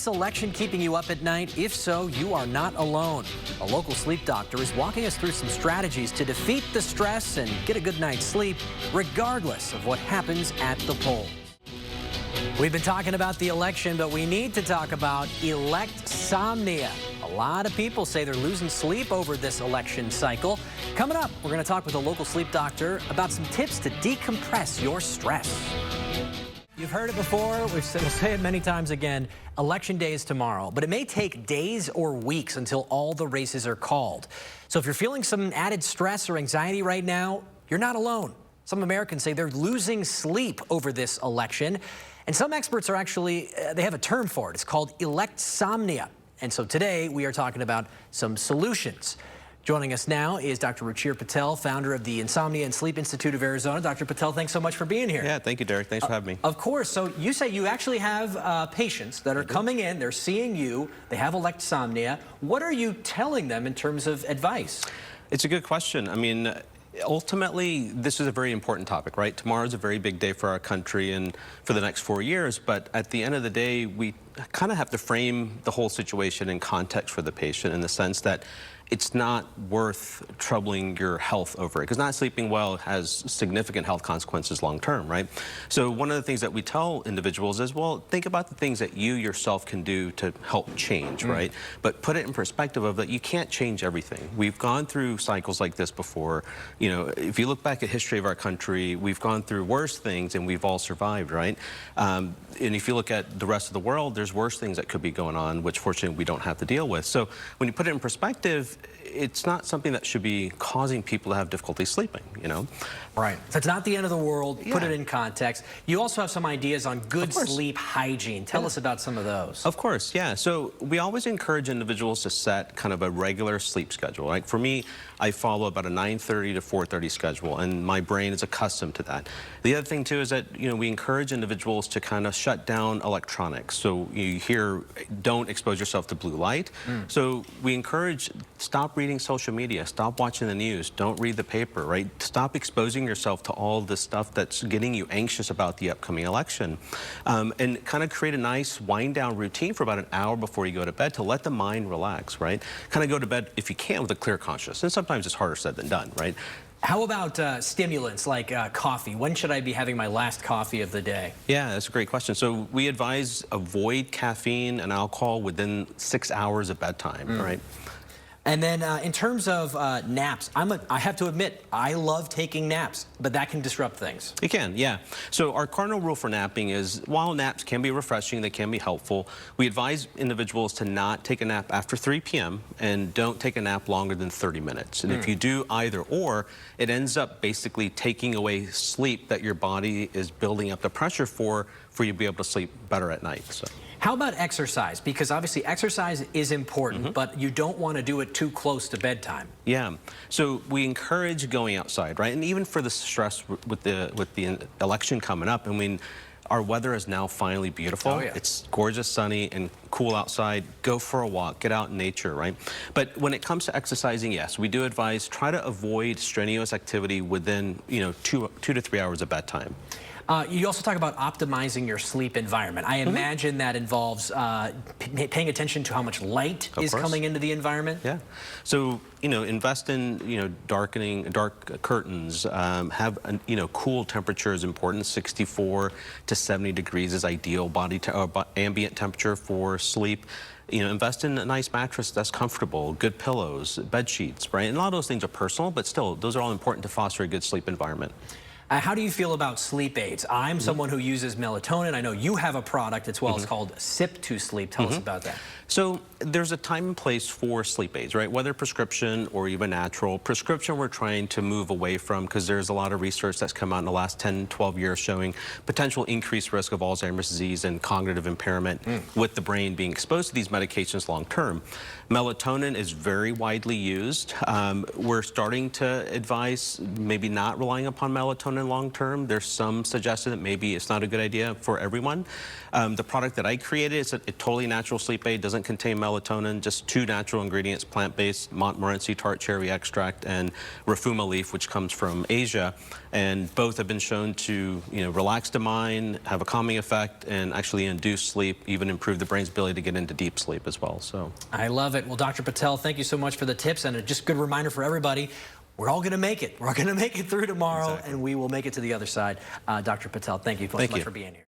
this election keeping you up at night? If so, you are not alone. A local sleep doctor is walking us through some strategies to defeat the stress and get a good night's sleep, regardless of what happens at the polls. We've been talking about the election, but we need to talk about Electsomnia. A lot of people say they're losing sleep over this election cycle. Coming up, we're going to talk with a local sleep doctor about some tips to decompress your stress. You've heard it before, we'll say it many times again, election day is tomorrow, but it may take days or weeks until all the races are called. So if you're feeling some added stress or anxiety right now, you're not alone. Some Americans say they're losing sleep over this election, and some experts are actually, they have a term for it. It's called Electsomnia. And so today we are talking about some solutions. Joining us now is Dr. Ruchir Patel, founder of the Insomnia and Sleep Institute of Arizona. Dr. Patel, thanks so much for being here. Yeah, thank you, Derek. Thanks for having me. Of course. So you say you actually have patients that are coming in, they're seeing you, they have electsomnia. What are you telling them in terms of advice? It's a good question. I mean, ultimately, this is a very important topic, right? Tomorrow is a very big day for our country and for the next 4 years, but at the end of the day, we kind of have to frame the whole situation in context for the patient in the sense that it's not worth troubling your health over it, because not sleeping well has significant health consequences long term, right? So one of the things that we tell individuals is, well, think about the things that you yourself can do to help change, right? But put it in perspective of that you can't change everything. We've gone through cycles like this before. You know, if you look back at history of our country, we've gone through worse things and we've all survived, right? And if you look at the rest of the world, there's worse things that could be going on, which fortunately we don't have to deal with. So when you put it in perspective, it's not something that should be causing people to have difficulty sleeping, you know? Right. So it's not the end of the world. Put it in context. You also have some ideas on good sleep hygiene. Tell us about some of those. Of course, yeah. So we always encourage individuals to set kind of a regular sleep schedule. Like for me, I follow about a 9:30 to 4:30 schedule, and my brain is accustomed to that. The other thing too is that, you know, we encourage individuals to kind of shut down electronics. So you hear, don't expose yourself to blue light. So we encourage, stop reading social media, stop watching the news, don't read the paper, right? Stop exposing yourself to all the stuff that's getting you anxious about the upcoming election. And kind of create a nice wind down routine for about an hour before you go to bed to let the mind relax, right? Kind of go to bed, if you can, with a clear conscience. And sometimes it's harder said than done, right? How about stimulants like coffee? When should I be having my last coffee of the day? Yeah, that's a great question. So we advise avoid caffeine and alcohol within 6 hours of bedtime, right? And then in terms of naps, I have to admit, I love taking naps, but that can disrupt things. It can, yeah. So our cardinal rule for napping is, while naps can be refreshing, they can be helpful, we advise individuals to not take a nap after 3 p.m. and don't take a nap longer than 30 minutes. And if you do either or, it ends up basically taking away sleep that your body is building up the pressure for you to be able to sleep better at night. So. How about exercise? Because obviously exercise is important, but you don't want to do it too close to bedtime. Yeah. So we encourage going outside, right? And even for the stress with the election coming up, I mean, our weather is now finally beautiful. Oh, yeah. It's gorgeous, sunny, and cool outside. Go for a walk, get out in nature, right? But when it comes to exercising, yes, we do advise try to avoid strenuous activity within, you know, 2 to 3 hours of bedtime. You also talk about optimizing your sleep environment. I imagine that involves paying attention to how much light is coming into the environment. Yeah. So, you know, invest in, you know, dark curtains. Have, you know, cool temperature is important. 64 to 70 degrees is ideal ambient temperature for sleep. You know, invest in a nice mattress that's comfortable, good pillows, bed sheets, right? And a lot of those things are personal, but still, those are all important to foster a good sleep environment. How do you feel about sleep aids? I'm someone who uses melatonin. I know you have a product as well. It's called Sip to Sleep. Tell us about that. So there's a time and place for sleep aids, right? Whether prescription or even natural. Prescription we're trying to move away from because there's a lot of research that's come out in the last 10, 12 years showing potential increased risk of Alzheimer's disease and cognitive impairment with the brain being exposed to these medications long term. Melatonin is very widely used. We're starting to advise maybe not relying upon melatonin melatonin long term. There's some suggestion that maybe it's not a good idea for everyone. The product that I created is a totally natural sleep aid, doesn't contain melatonin, just 2 natural ingredients, plant-based, Montmorency tart cherry extract and rafuma leaf, which comes from Asia. And both have been shown to, relax the mind, have a calming effect, and actually induce sleep, even improve the brain's ability to get into deep sleep as well. So I love it. Well, Dr. Patel, thank you so much for the tips, and a just good reminder for everybody. We're all going to make it. We're going to make it through tomorrow, and we will make it to the other side. Dr. Patel, thank you so much for being here.